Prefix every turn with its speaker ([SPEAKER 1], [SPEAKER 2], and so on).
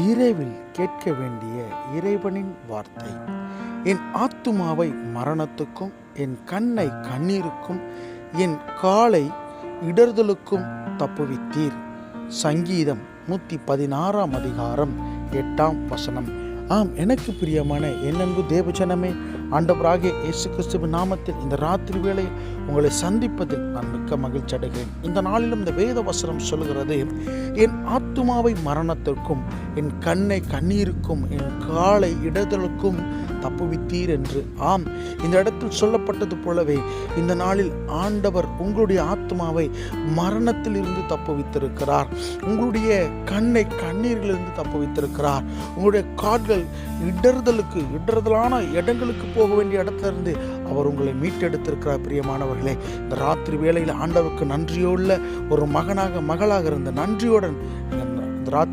[SPEAKER 1] இரவில் கேட்க வேண்டிய இறைவனின் வார்த்தை. என் ஆத்துமாவை மரணத்துக்கும், என் கண்ணை கண்ணீருக்கும், என் காலை இடறுதலுக்கும் தப்புவித்தீர். சங்கீதம் 116 அதிகாரம் 8 ஆம், எனக்கு பிரியமான என் அன்பு தேவஜனமே, ஆண்டவராகிய இயேசு கிறிஸ்துவின் நாமத்தில் இந்த ராத்திரி வேளை உங்களை சந்திப்பதில் நான் மிக்க மகிழ்ச்சி அடைகிறேன். இந்த நாளிலும் இந்த வேத வசனம் சொல்கிறது, என் ஆத்துமாவை மரணத்திற்கும், என் கண்ணை கண்ணீருக்கும், என் காலை இடதலுக்கும் தப்புவித்தீர் என்று. ஆம், இந்த இடத்தில் சொல்லப்பட்டது போலவே இந்த நாளில் ஆண்டவர் உங்களுடைய ஆத்மாவை மரணத்தில் இருந்து தப்புவித்திருக்கிறார். உங்களுடைய கண்ணை கண்ணீரிலிருந்து தப்புவித்திருக்கிறார். உங்களுடைய கால்கள் இடறுதலான இடங்களுக்கு போக வேண்டிய இடத்துல இருந்து அவர் உங்களை மீட்டெடுத்திருக்கிறார். பிரியமானவர்களே, இந்த ராத்திரி வேளையில் ஆண்டவருக்கு நன்றியுள்ள ஒரு மகனாக மகளாக இருந்த நன்றியுடன் இந்த ராத்திரி